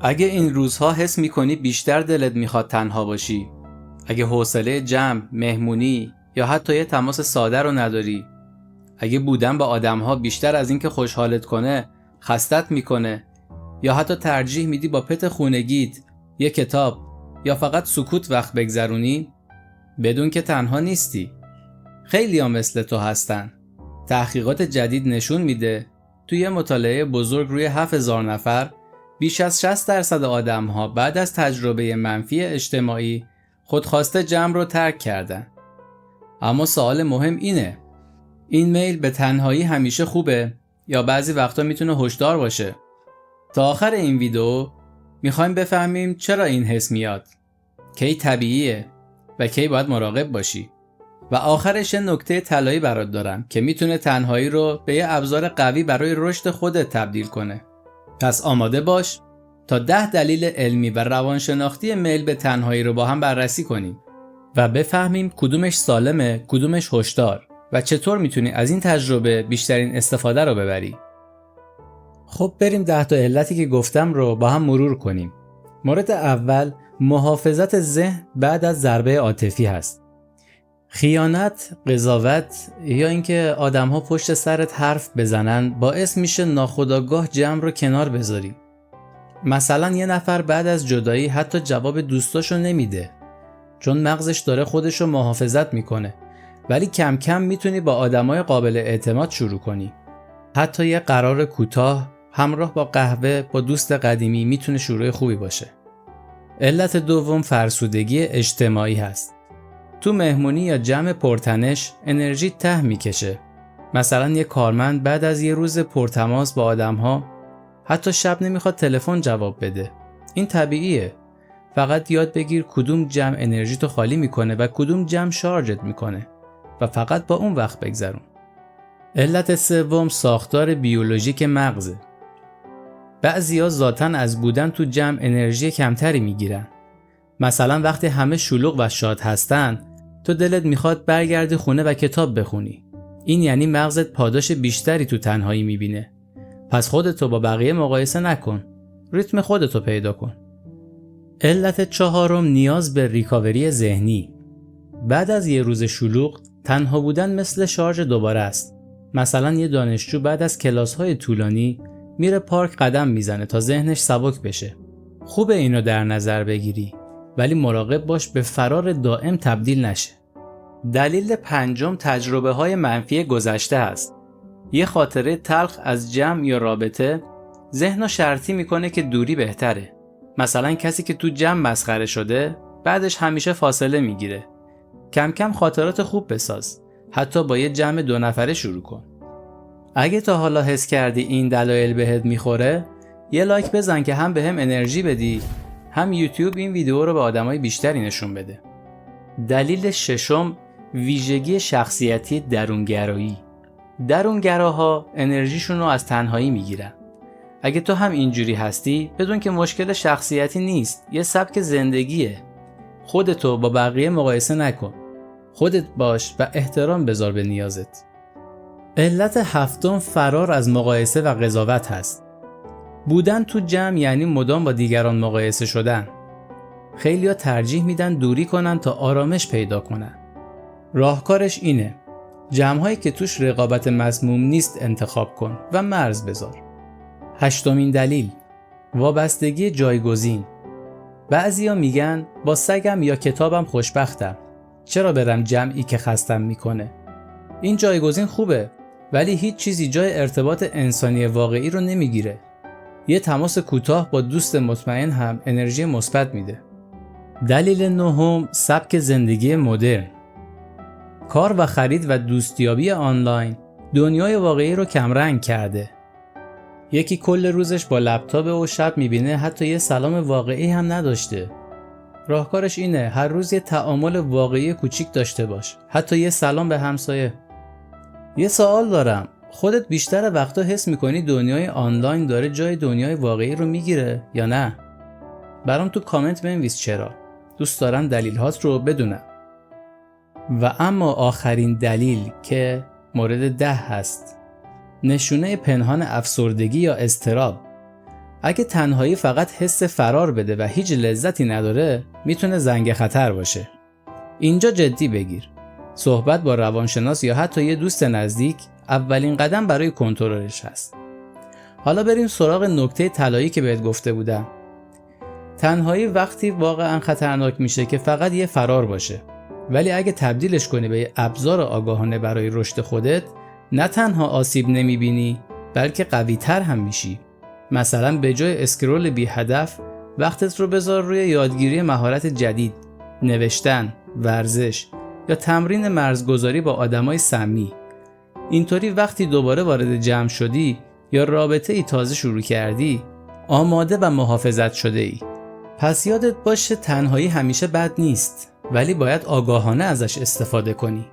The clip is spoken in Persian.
اگه این روزها حس میکنی بیشتر دلت میخواد تنها باشی، اگه حوصله جمع، مهمونی یا حتی یه تماس ساده رو نداری، اگه بودن با آدمها بیشتر از این که خوشحالت کنه خستت میکنه، یا حتی ترجیح میدی با پت خونگیت، یه کتاب یا فقط سکوت وقت بگذرونی، بدون که تنها نیستی. خیلی‌ها مثل تو هستن. تحقیقات جدید نشون میده توی یه مطالعه بزرگ روی 7000 نفر بیش از 60% آدم‌ها بعد از تجربه منفی اجتماعی خودخواسته جمع رو ترک کردن. اما سوال مهم اینه، این میل به تنهایی همیشه خوبه یا بعضی وقتا میتونه هشدار باشه؟ تا آخر این ویدیو میخوایم بفهمیم چرا این حس میاد، کی طبیعیه و کی باید مراقب باشی. و آخرش نکته طلایی برات دارم که میتونه تنهایی رو به یه ابزار قوی برای رشد خودت تبدیل کنه. پس آماده باش تا 10 دلیل علمی و روانشناختی میل به تنهایی رو با هم بررسی کنیم و بفهمیم کدومش سالمه، کدومش هشدار و چطور میتونی از این تجربه بیشترین استفاده رو ببری. خب بریم 10 تا علتی که گفتم رو با هم مرور کنیم. مورد اول، محافظت ذهن بعد از ضربه عاطفی هست. خیانت، قضاوت یا اینکه آدم‌ها پشت سرت حرف بزنن باعث میشه ناخودآگاه جمع رو کنار بذاری. مثلا یه نفر بعد از جدایی حتی جواب دوستاشو نمیده چون مغزش داره خودشو محافظت میکنه، ولی کم کم میتونی با آدمای قابل اعتماد شروع کنی. حتی یه قرار کوتاه همراه با قهوه با دوست قدیمی میتونه شروع خوبی باشه. علت دوم، فرسودگی اجتماعی هست. تو مهمونی یا جمع پرتنش انرژی ته میکشه. مثلا یه کارمند بعد از یه روز پرتماس با آدم‌ها حتی شب نمیخواد تلفن جواب بده. این طبیعیه. فقط یاد بگیر کدوم جمع انرژی تو خالی میکنه و کدوم جمع شارژت میکنه و فقط با اون وقت بگذرون. علت سوم، ساختار بیولوژیک مغزه. بعضیا ذاتاً از بودن تو جمع انرژی کمتری میگیرن. مثلا وقتی همه شلوغ و شاد هستن، تو دلت میخواد برگردی خونه و کتاب بخونی. این یعنی مغزت پاداش بیشتری تو تنهایی میبینه. پس خودتو با بقیه مقایسه نکن. ریتم خودتو پیدا کن. علت چهارم، نیاز به ریکاوری ذهنی. بعد از یه روز شلوغ، تنها بودن مثل شارژ دوباره است. مثلا یه دانشجو بعد از کلاس‌های طولانی میره پارک قدم میزنه تا ذهنش سبک بشه. خوبه اینو در نظر بگیری، ولی مراقب باش به فرار دائم تبدیل نشه. دلیل پنجم، تجربه‌های منفی گذشته است. یه خاطره تلخ از جمع یا رابطه ذهنو شرطی میکنه که دوری بهتره. مثلا کسی که تو جمع مسخره شده بعدش همیشه فاصله میگیره. کم کم خاطرات خوب بساز. حتی با یه جمع 2 نفره شروع کن. اگه تا حالا حس کردی این دلایل بهت میخوره، یه لایک بزن که هم بهم انرژی بدی، هم یوتیوب این ویدیو رو به آدمای بیشتری نشون بده. دلیل ششم، ویژگی شخصیتی درونگرایی. درونگراها انرژیشون رو از تنهایی میگیرن. اگه تو هم اینجوری هستی، بدون که مشکل شخصیتی نیست، یه سبک زندگیه. خودتو با بقیه مقایسه نکن. خودت باش و احترام بذار به نیازت. علت هفتم، فرار از مقایسه و قضاوت هست. بودن تو جمع یعنی مدام با دیگران مقایسه شدن. خیلیا ترجیح میدن دوری کنن تا آرامش پیدا کنن. راهکارش اینه، جمع‌هایی که توش رقابت مذموم نیست انتخاب کن و مرز بذار. هشتمین دلیل، وابستگی جایگزین. بعضیا میگن با سگم یا کتابم خوشبختم. چرا برم جمعی که خستم میکنه؟ این جایگزین خوبه، ولی هیچ چیزی جای ارتباط انسانی واقعی رو نمیگیره. یه تماس کوتاه با دوست مطمئن هم انرژی مثبت میده. دلیل نهم، سبک زندگی مدرن. کار و خرید و دوستیابی آنلاین دنیای واقعی رو کمرنگ کرده. یکی کل روزش با لپتاپ و شب میبینه حتی یه سلام واقعی هم نداشته. راهکارش اینه، هر روز یه تعامل واقعی کوچیک داشته باش، حتی یه سلام به همسایه. یه سوال دارم، خودت بیشتر وقتا حس میکنی دنیای آنلاین داره جای دنیای واقعی رو میگیره یا نه؟ برام تو کامنت بنویس چرا. دوست دارم دلیل‌هات رو بدونم. و اما آخرین دلیل که مورد 10 هست، نشونه پنهان افسردگی یا اضطراب. اگه تنهایی فقط حس فرار بده و هیچ لذتی نداره، میتونه زنگ خطر باشه. اینجا جدی بگیر. صحبت با روانشناس یا حتی یه دوست نزدیک اولین قدم برای کنترلش هست. حالا بریم سراغ نکته طلایی که بهت گفته بودم. تنهایی وقتی واقعا خطرناک میشه که فقط یه فرار باشه. ولی اگه تبدیلش کنی به یه ابزار آگاهانه برای رشد خودت، نه تنها آسیب نمیبینی، بلکه قوی‌تر هم میشی. مثلا به جای اسکرول بی هدف، وقتت رو بذار روی یادگیری مهارت جدید، نوشتن، ورزش یا تمرین مرزگذاری با آدمای سمی. اینطوری وقتی دوباره وارد جمع شدی یا رابطه ای تازه شروع کردی، آماده و محافظت شده ای. پس یادت باشه تنهایی همیشه بد نیست، ولی باید آگاهانه ازش استفاده کنی.